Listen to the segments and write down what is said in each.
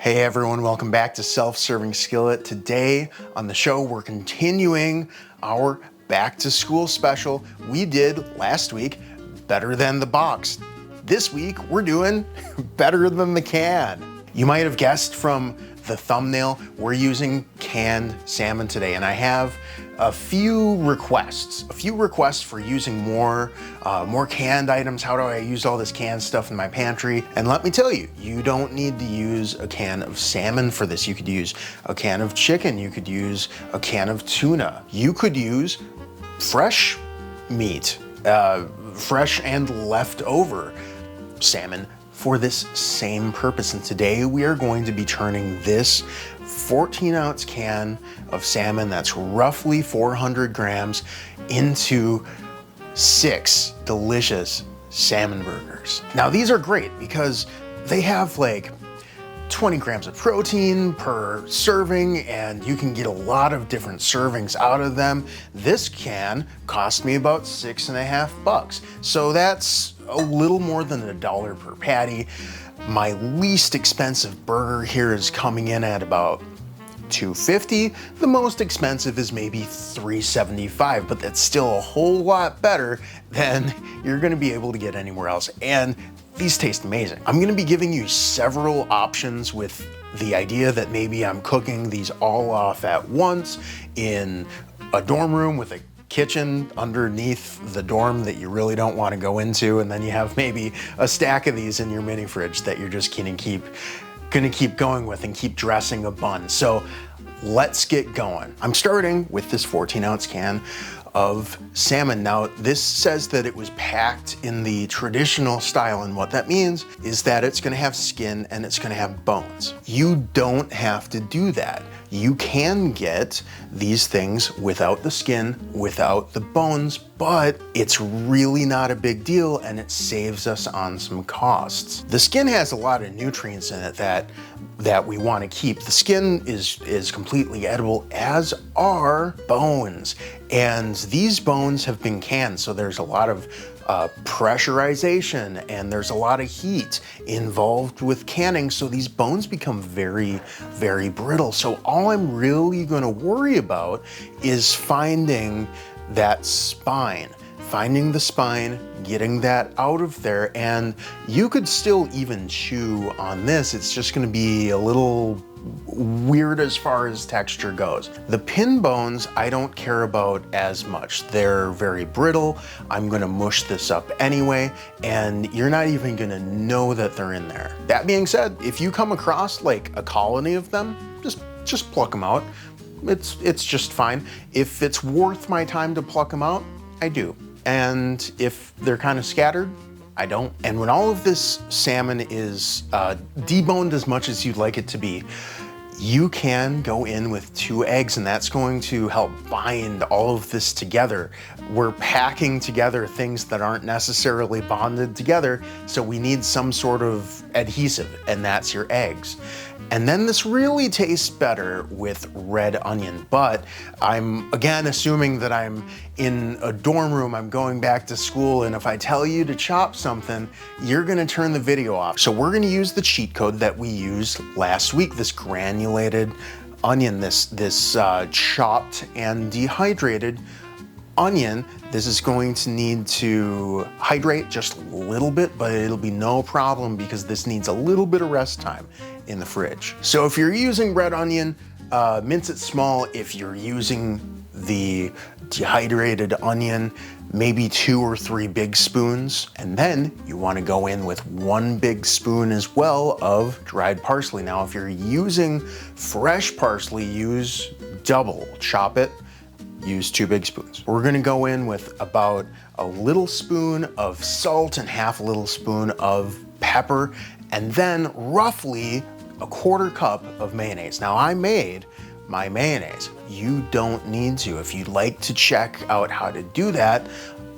Hey everyone, welcome back to Self-Serving Skillet. Today on the show, we're continuing our back to school special. We did last week better than the box. This week, we're doing better than the can. You might have guessed from the thumbnail, we're using canned salmon today, and I have a few requests for using more canned items. How do I use all this canned stuff in my pantry? And let me tell you, you don't need to use a can of salmon for this. You could use a can of chicken. You could use a can of tuna. You could use fresh meat, fresh and leftover salmon for this same purpose. And today we are going to be turning this 14-ounce can of salmon that's roughly 400 grams into 6 delicious salmon burgers. Now these are great because they have like 20 grams of protein per serving, and you can get a lot of different servings out of them. This can cost me about $6.50, so that's a little more than $1 per patty. My least expensive burger here is coming in at about $2.50. The most expensive is maybe $3.75, but that's still a whole lot better than you're gonna be able to get anywhere else. And these taste amazing. I'm gonna be giving you several options with the idea that maybe I'm cooking these all off at once in a dorm room with a kitchen underneath the dorm that you really don't want to go into, and then you have maybe a stack of these in your mini fridge that you're just gonna keep going with and keep dressing a bun. So let's get going. I'm starting with this 14-ounce can of salmon. Now, this says that it was packed in the traditional style, and what that means is that it's gonna have skin and it's gonna have bones. You don't have to do that. You can get these things without the skin, without the bones, but it's really not a big deal and it saves us on some costs. The skin has a lot of nutrients in it that we want to keep. The skin is completely edible, as are bones. And these bones have been canned, so there's a lot of pressurization and there's a lot of heat involved with canning, so these bones become very, very brittle. So all I'm really gonna worry about is finding that spine. Finding the spine, getting that out of there, and you could still even chew on this. It's just gonna be a little weird as far as texture goes. The pin bones, I don't care about as much. They're very brittle. I'm gonna mush this up anyway, and you're not even gonna know that they're in there. That being said, if you come across like a colony of them, just pluck them out. It's just fine. If it's worth my time to pluck them out, I do. And if they're kind of scattered, I don't. And when all of this salmon is deboned as much as you'd like it to be, you can go in with 2 eggs, and that's going to help bind all of this together. We're packing together things that aren't necessarily bonded together, so we need some sort of adhesive, and that's your eggs. And then this really tastes better with red onion, but I'm again assuming that I'm in a dorm room, I'm going back to school, and if I tell you to chop something, you're gonna turn the video off. So we're gonna use the cheat code that we used last week, this granulated onion, this chopped and dehydrated onion. This is going to need to hydrate just a little bit, but it'll be no problem because this needs a little bit of rest time in the fridge. So if you're using red onion, mince it small. If you're using the dehydrated onion, maybe 2 or 3 big spoons. And then you want to go in with 1 big spoon as well of dried parsley. Now, if you're using fresh parsley, use double. Chop it, use 2 big spoons. We're gonna go in with about a little spoon of salt and half a little spoon of pepper, and then roughly a 1/4 cup of mayonnaise. Now, I made my mayonnaise. You don't need to. If you'd like to check out how to do that,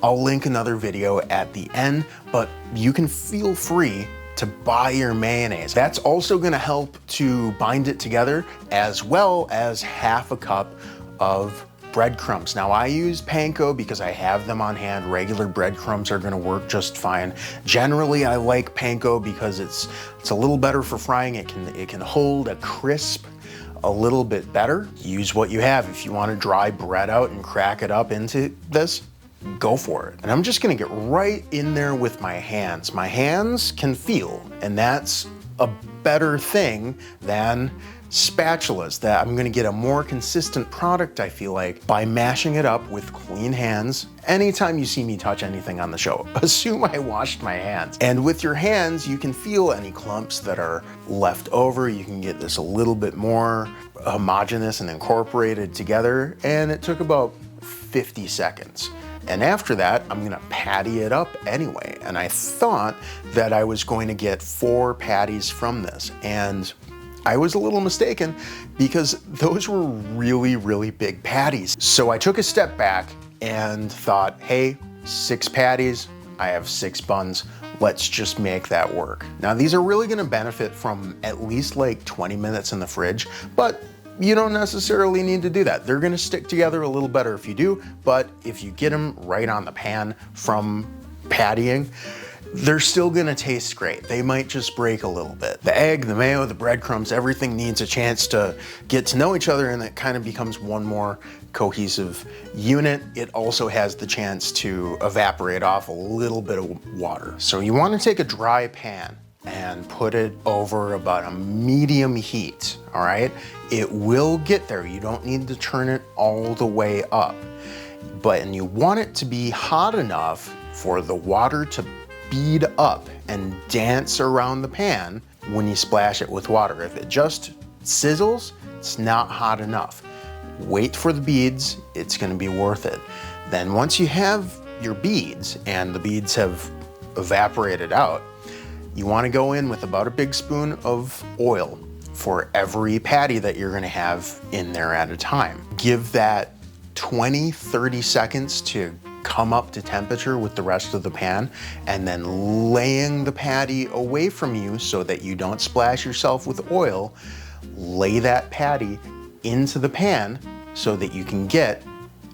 I'll link another video at the end, but you can feel free to buy your mayonnaise. That's also gonna help to bind it together, as well as half a cup of breadcrumbs. Now I use panko because I have them on hand. Regular breadcrumbs are gonna work just fine. Generally, I like panko because it's a little better for frying. It can hold a crisp a little bit better. Use what you have. If you want to dry bread out and crack it up into this, go for it. And I'm just gonna get right in there with my hands. My hands can feel, and that's a better thing than spatulas. That I'm gonna get a more consistent product, I feel like, by mashing it up with clean hands. Anytime you see me touch anything on the show, assume I washed my hands. And with your hands, you can feel any clumps that are left over. You can get this a little bit more homogeneous and incorporated together. And it took about 50 seconds. And after that, I'm gonna patty it up anyway. And I thought that I was going to get 4 patties from this. And I was a little mistaken because those were really, really big patties. So I took a step back and thought, hey, 6 patties, I have 6 buns. Let's just make that work. Now these are really gonna benefit from at least like 20 minutes in the fridge, but you don't necessarily need to do that. They're gonna stick together a little better if you do, but if you get them right on the pan from pattying, they're still gonna taste great. They might just break a little bit. The egg, the mayo, the breadcrumbs, everything needs a chance to get to know each other, and it kind of becomes one more cohesive unit. It also has the chance to evaporate off a little bit of water. So you wanna take a dry pan and put it over about a medium heat, all right? It will get there. You don't need to turn it all the way up. And you want it to be hot enough for the water to bead up and dance around the pan when you splash it with water. If it just sizzles, it's not hot enough. Wait for the beads, it's gonna be worth it. Then once you have your beads and the beads have evaporated out, you wanna go in with about a big spoon of oil for every patty that you're gonna have in there at a time. Give that 20, 30 seconds to come up to temperature with the rest of the pan, and then laying the patty away from you so that you don't splash yourself with oil, lay that patty into the pan so that you can get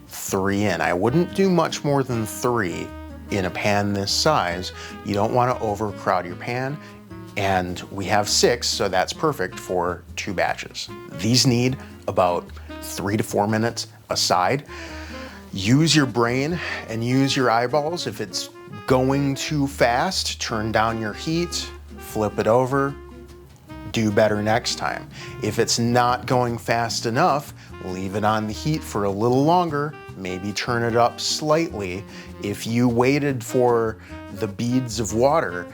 3 in. I wouldn't do much more than 3 in a pan this size. You don't want to overcrowd your pan, and we have 6, so that's perfect for 2 batches. These need about 3 to 4 minutes aside. Use your brain and use your eyeballs. If it's going too fast, turn down your heat, flip it over, do better next time. If it's not going fast enough, leave it on the heat for a little longer, maybe turn it up slightly. If you waited for the beads of water,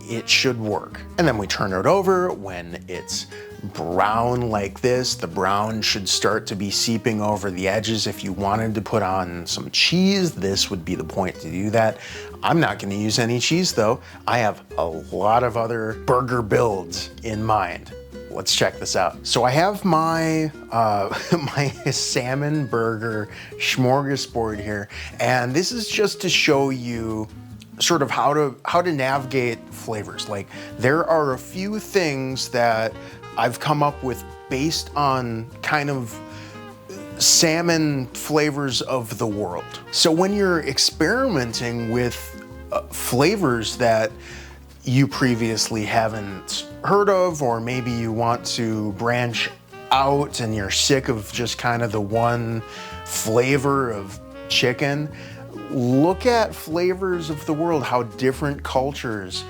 it should work. And then we turn it over. When it's brown like this, the brown should start to be seeping over the edges. If you wanted to put on some cheese, this would be the point to do that. I'm not gonna use any cheese though. I have a lot of other burger builds in mind. Let's check this out. So I have my my salmon burger smorgasbord here, and this is just to show you sort of how to navigate flavors. Like, there are a few things that I've come up with based on kind of salmon flavors of the world. So when you're experimenting with flavors that you previously haven't heard of, or maybe you want to branch out and you're sick of just kind of the one flavor of chicken, look at flavors of the world, how different cultures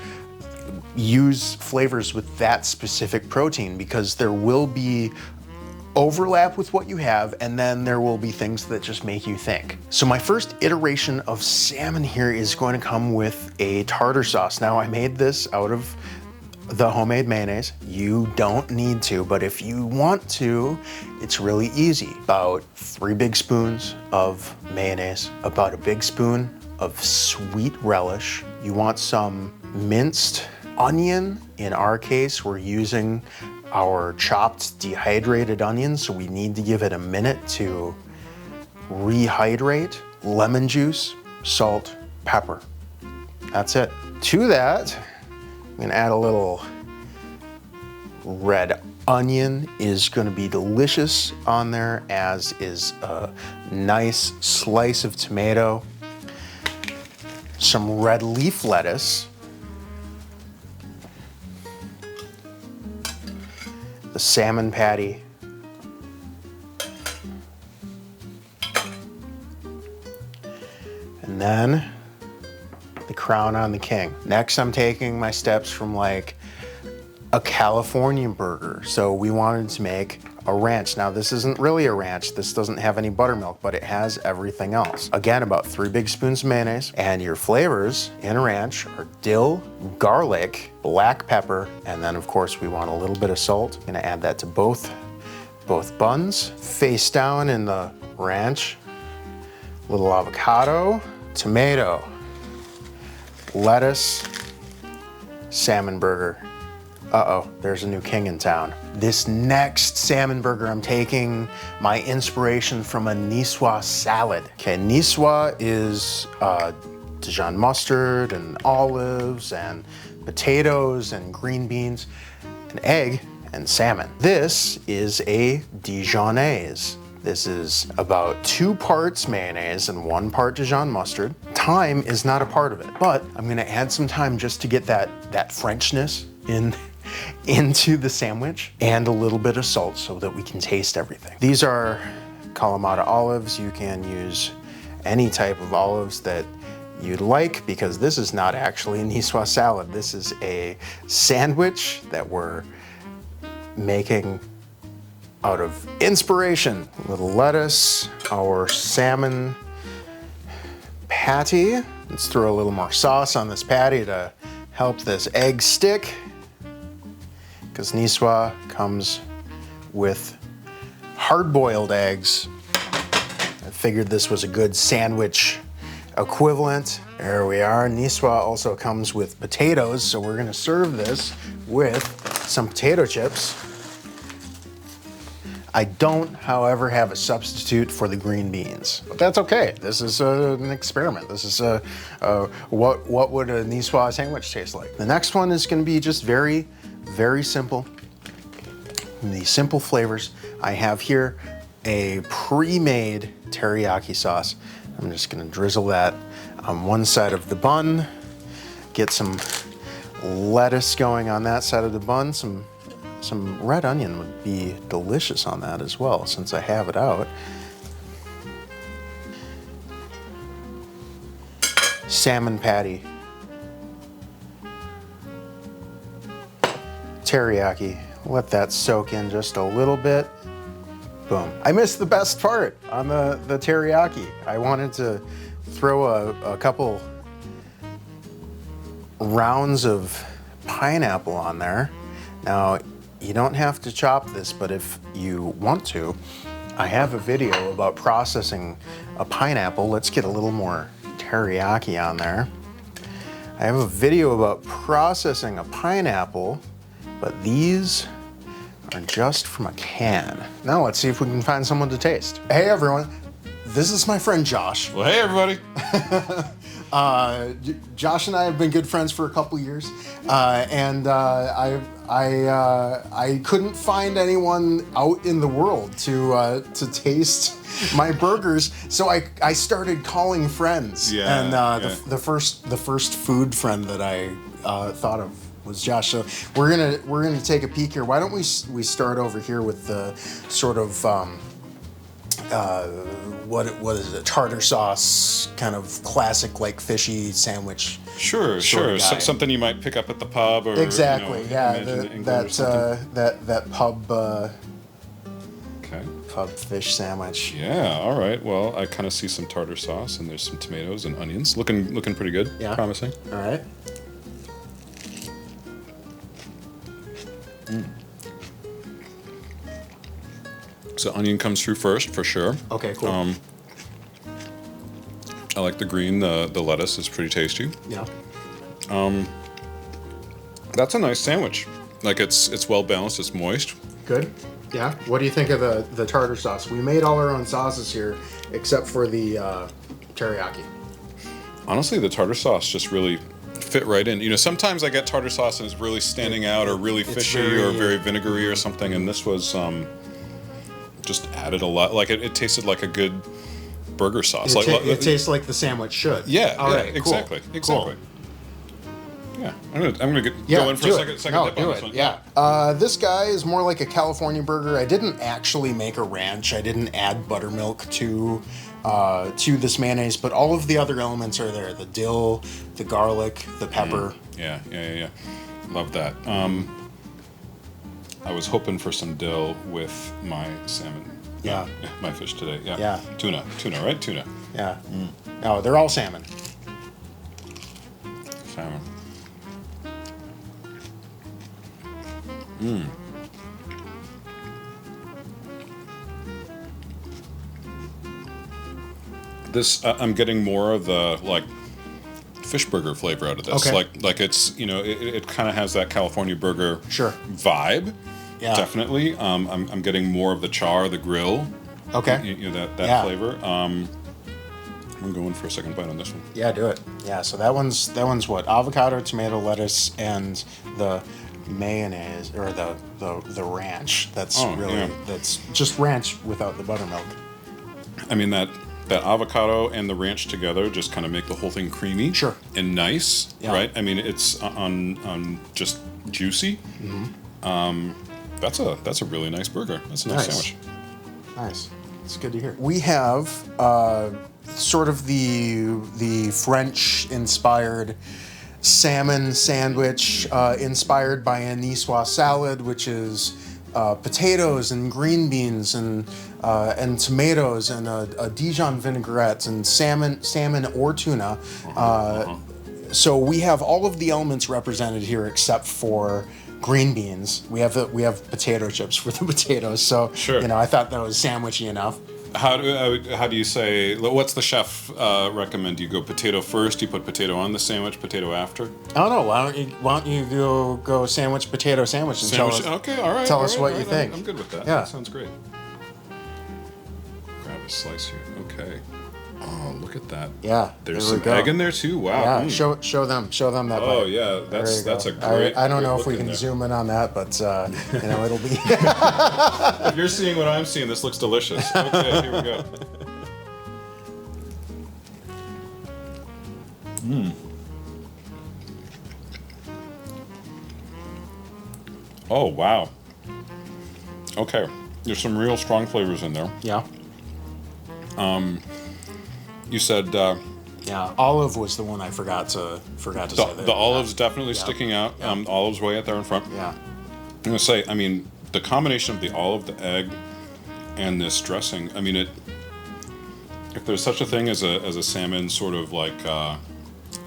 use flavors with that specific protein, because there will be overlap with what you have, and then there will be things that just make you think. So my first iteration of salmon here is going to come with a tartar sauce. Now, I made this out of the homemade mayonnaise. You don't need to, but if you want to, it's really easy. About 3 big spoons of mayonnaise, about a big spoon of sweet relish. You want some minced onion. In our case, we're using our chopped dehydrated onions, so we need to give it a minute to rehydrate. Lemon juice, salt, pepper. That's it. To that, I'm gonna add a little red Onion is gonna be delicious on there, as is a nice slice of tomato, some red leaf lettuce, the salmon patty, and then the crown on the king. Next, I'm taking my steps from like a California burger. So we wanted to make a ranch. Now this isn't really a ranch. This doesn't have any buttermilk, but it has everything else. Again, about 3 big spoons of mayonnaise, and your flavors in a ranch are dill, garlic, black pepper, and then of course we want a little bit of salt. I'm gonna add that to both buns. Face down in the ranch, a little avocado, tomato, lettuce, salmon burger. Uh-oh, there's a new king in town. This next salmon burger, I'm taking my inspiration from a Niçoise salad. Okay, Niçoise is Dijon mustard and olives and potatoes and green beans, an egg and salmon. This is a Dijonnaise. This is about 2 parts mayonnaise and 1 part Dijon mustard. Thyme is not a part of it, but I'm gonna add some thyme just to get that Frenchness into the sandwich, and a little bit of salt so that we can taste everything. These are Kalamata olives. You can use any type of olives that you'd like, because this is not actually a Niçoise salad. This is a sandwich that we're making out of inspiration. A little lettuce, our salmon patty. Let's throw a little more sauce on this patty to help this egg stick, because Niçoise comes with hard-boiled eggs. I figured this was a good sandwich equivalent. There we are. Niçoise also comes with potatoes, so we're gonna serve this with some potato chips. I don't, however, have a substitute for the green beans, but that's okay. This is an experiment. This is what would a Niçoise sandwich taste like? The next one is gonna be just very, very simple. The simple flavors. I have here a pre-made teriyaki sauce. I'm just gonna drizzle that on one side of the bun, get some lettuce going on that side of the bun. Some red onion would be delicious on that as well, since I have it out. Salmon patty. Teriyaki. Let that soak in just a little bit. Boom. I missed the best part on the teriyaki. I wanted to throw a couple rounds of pineapple on there. Now, you don't have to chop this, but if you want to, I have a video about processing a pineapple. Let's get a little more teriyaki on there. I have a video about processing a pineapple, but these are just from a can. Now let's see if we can find someone to taste. Hey everyone, this is my friend Josh. Well, hey everybody. Josh and I have been good friends for a couple years, and I couldn't find anyone out in the world to taste my burgers, so I started calling friends. Yeah, and yeah. the first food friend that I thought of was Josh. So we're gonna take a peek here. Why don't we start over here with the sort of what is it? Tartar sauce, kind of classic like fishy sandwich. Sure. Something you might pick up at the pub, or exactly. That pub. Okay. Pub fish sandwich. Yeah. All right. Well, I kind of see some tartar sauce, and there's some tomatoes and onions. Looking pretty good. Yeah. Promising. All right. So onion comes through first, for sure. Okay, cool. I like the green. The lettuce is pretty tasty. Yeah. That's a nice sandwich. Like it's well balanced. It's moist. Good. Yeah. What do you think of the tartar sauce? We made all our own sauces here, except for the teriyaki. Honestly, the tartar sauce just really fit right in. You know, sometimes I get tartar sauce and it's really standing out, or really fishy, or very vinegary or something. And this was just added a lot. Like it tasted like a good burger sauce. It tastes like the sandwich should. Yeah. All right. Exactly. Cool. Exactly. Cool. Yeah, I'm gonna go in for a second dip on this one. Yeah. This guy is more like a California burger. I didn't actually make a ranch. I didn't add buttermilk to this mayonnaise, but all of the other elements are there: the dill, the garlic, the pepper. Yeah. Love that. I was hoping for some dill with my salmon. Yeah. My fish today. Yeah. Yeah. Tuna, right? Tuna. Yeah. No, they're all salmon. Salmon. This I'm getting more of the like fish burger flavor out of this. Okay. Like it's, you know, it kind of has that California burger vibe. Yeah. Definitely. I'm getting more of the char, the grill. Okay. You know, that flavor. I'm going for a second bite on this one. Yeah, do it. Yeah, so that one's what? Avocado, tomato, lettuce, and the mayonnaise or the ranch. That's that's just ranch without the buttermilk. I mean that avocado and the ranch together just kind of make the whole thing creamy. Sure. And nice, right? I mean, it's on just juicy. That's a really nice burger. That's a nice sandwich. Nice. It's good to hear. We have sort of the French-inspired salmon sandwich inspired by a Niçoise salad, which is potatoes and green beans and tomatoes and a Dijon vinaigrette and salmon or tuna. So we have all of the elements represented here except for green beans. We have potato chips for the potatoes. So you know, I thought that was sandwichy enough. How do you say? What's the chef recommend? Do you go potato first? Do you put potato on the sandwich? Potato after? I don't know. Why don't you go sandwich potato sandwich and tell us? Okay, all right. Tell us what you think. I'm good with that. Yeah, that sounds great. Grab a slice here. Okay. Oh, look at that. Yeah, there's some egg in there too. Wow. Yeah, show them that. Oh bite. yeah, that's a great. I don't know if we can zoom in on that, but you know, it'll be. If you're seeing what I'm seeing, this looks delicious. Okay, here we go. Oh wow. Okay, there's some real strong flavors in there. Yeah. You said. Yeah, olive was the one I forgot to say. The olive's definitely sticking out. Yeah. Olive's way out there in front. Yeah. I'm gonna say, I mean, the combination of the olive, the egg, and this dressing. I mean, if there's such a thing as a salmon sort of like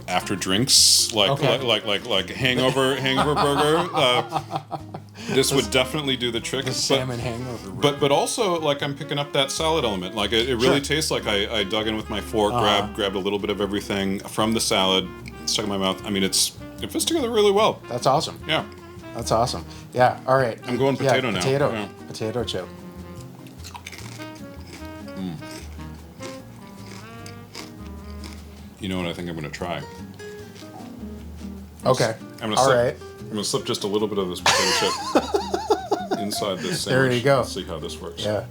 after drinks, like hangover burger. This would definitely do the trick. The salmon hangover. But also, like, I'm picking up that salad element. Like, it really tastes like I dug in with my fork, grabbed a little bit of everything from the salad, stuck in my mouth. I mean, it fits together really well. That's awesome. Yeah. That's awesome. Yeah, all right. I'm going potato now. Potato chip. You know what I think I'm going to try? Okay. I'm going to slip just a little bit of this potato chip inside this sandwich. There you go. See how this works. Yeah.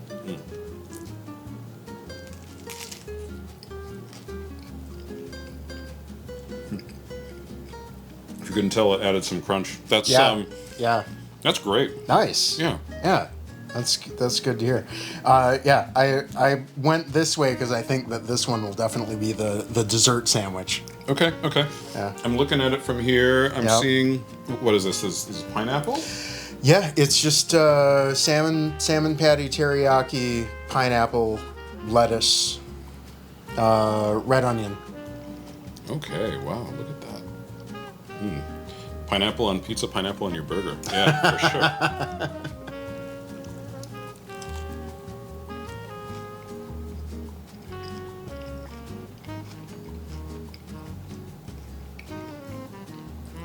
If you couldn't tell, it added some crunch. That's That's great. Nice. Yeah. Yeah. That's good to hear. I went this way because I think that this one will definitely be the dessert sandwich. Okay. Yeah. I'm looking at it from here. I'm seeing, what is this? This is pineapple? Yeah, it's just salmon patty, teriyaki, pineapple, lettuce, red onion. Okay, wow, look at that. Pineapple on pizza, pineapple on your burger. Yeah, for sure.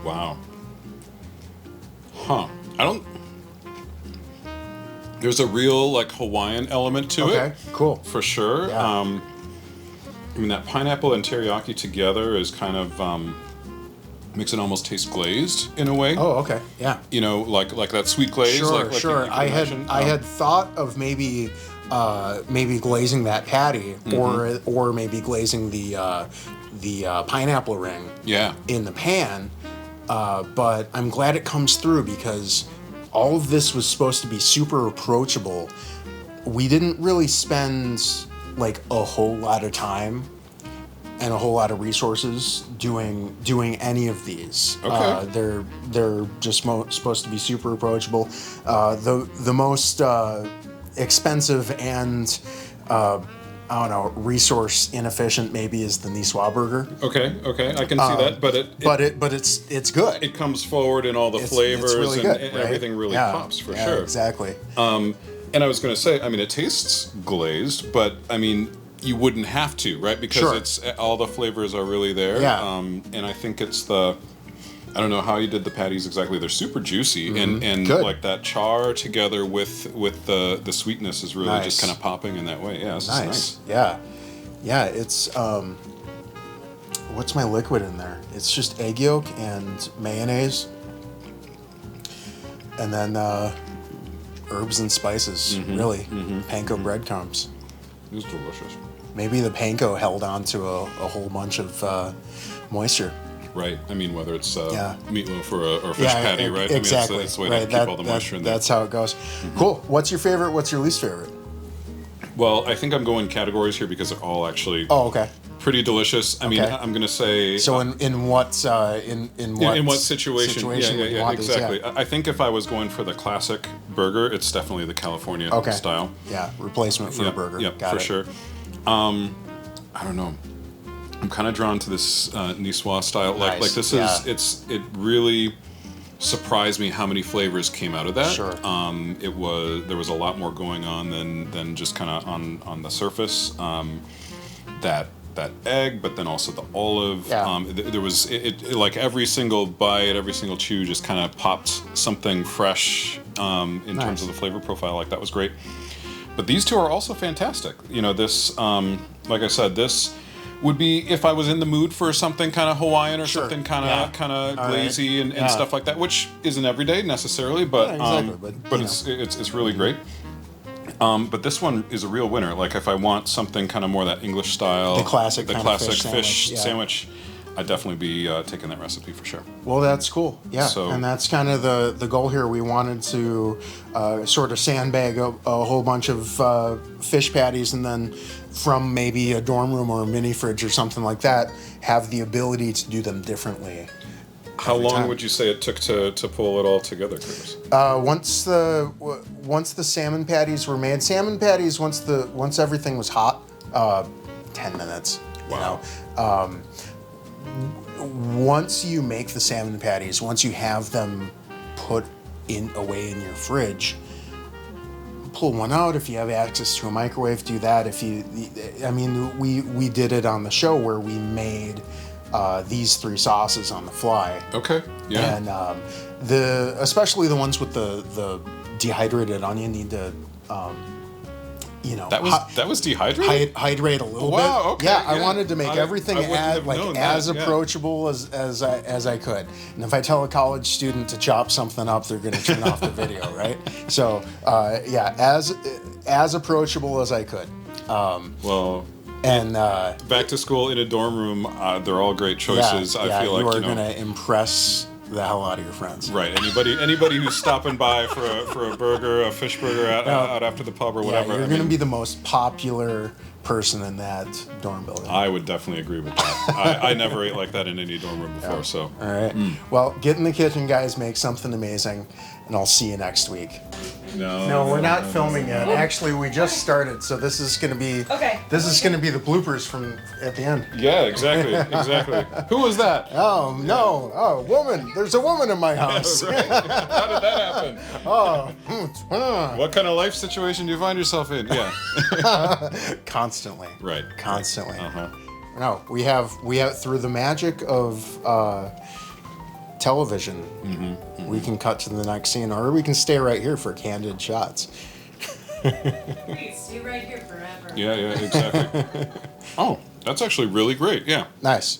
Wow. Huh. There's a real, like, Hawaiian element to it. Okay, cool. For sure. Yeah. I mean, that pineapple and teriyaki together is kind of, makes it almost taste glazed in a way. Oh, okay. Yeah. You know, like that sweet glaze. Sure, like sure. You I had imagine. I had thought of maybe glazing that patty, or maybe glazing the pineapple ring. Yeah. In the pan, but I'm glad it comes through because all of this was supposed to be super approachable. We didn't really spend like a whole lot of time and a whole lot of resources doing any of these. Okay. They're just supposed to be super approachable. The most expensive and I don't know, resource inefficient maybe is the Niçoise burger. Okay, I can see that, but it's good. It comes forward in all the flavors, it's really and, good, and right? everything really pops for yeah, sure. Exactly. And I was going to say, I mean, it tastes glazed, but I mean, you wouldn't have to, right? Because Sure. it's all the flavors are really there. Yeah. And I think it's I don't know how you did the patties exactly. They're super juicy, and Good. like that char together with the sweetness is really Nice. just kind of popping in that way. Yeah, this is nice. Yeah. It's what's my liquid in there? It's just egg yolk and mayonnaise, and then herbs and spices. Really, panko breadcrumbs. It's delicious. Maybe the panko held on to a whole bunch of moisture. Right. I mean, whether it's Yeah. meatloaf or a fish patty, right? Exactly. I mean, it's the way right. to keep all the moisture in there. That's how it goes. Cool. What's your favorite? What's your least favorite? Well, I think I'm going categories here because they're all actually Oh, okay. pretty delicious. I mean, Okay. I'm going to say... So in what situation? would you Yeah, want these? exactly. I think if I was going for the classic burger, it's definitely the California style. Yeah, replacement for a burger. Yep, Got for it. sure. I don't know. I'm kind of drawn to this Niçoise style. Nice, Like this yeah. it really surprised me how many flavors came out of that. Sure. There was a lot more going on than just kind of on the surface. That egg, but then also the olive. Yeah. There was like every single bite, every single chew just kind of popped something fresh in terms of the flavor profile. Like that was great. But these two are also fantastic. You know, this, like I said, this would be if I was in the mood for something kind of Hawaiian or something kind of glazy and stuff like that, which isn't every day necessarily, but exactly, but it's really great. But this one is a real winner. Like if I want something kind of more that English style, The classic fish sandwich, sandwich, I'd definitely be taking that recipe for sure. Well, that's cool. Yeah, So- and that's kind of the goal here. We wanted to sort of sandbag a whole bunch of fish patties, and then from maybe a dorm room or a mini fridge or something like that, have the ability to do them differently. How long time. would you say it took to pull it all together, Curtis? Once the salmon patties were made, once everything was hot, 10 minutes. Wow. You know, once you make the salmon patties, once you have them put away in your fridge, pull one out. If you have access to a microwave, do that. We did it on the show where we made these 3 sauces on the fly. Okay. Yeah. And especially the ones with the dehydrated onion need to, That was dehydrated? hydrate a little bit. Wow, okay, Yeah, I yeah. wanted to make everything I wouldn't have known as that, yeah. approachable as I could. And if I tell a college student to chop something up, they're going to turn off the video, right? So as approachable as I could. Well, And back to school in a dorm room, they're all great choices. I feel like you are going to impress the hell out of your friends. Right. Anybody who's stopping by for a burger, a fish burger out after the pub or whatever. Yeah, you're going to be the most popular person in that dorm building. I would definitely agree with that. I never ate like that in any dorm room before. So. All right. Well, get in the kitchen, guys. Make something amazing, and I'll see you next week. No, we're not filming yet. Actually, we just started, so this is going to be This is going to be the bloopers from at the end. Yeah, exactly. Who was that? Oh no! Oh, woman! There's a woman in my house. Right. How did that happen? Oh, What kind of life situation do you find yourself in? Yeah. constantly. Right. Constantly. Uh-huh. No, we have through the magic of television, we can cut to the next scene, or we can stay right here for candid shots. Stay right here forever. Yeah, exactly. Oh, that's actually really great. Yeah. Nice.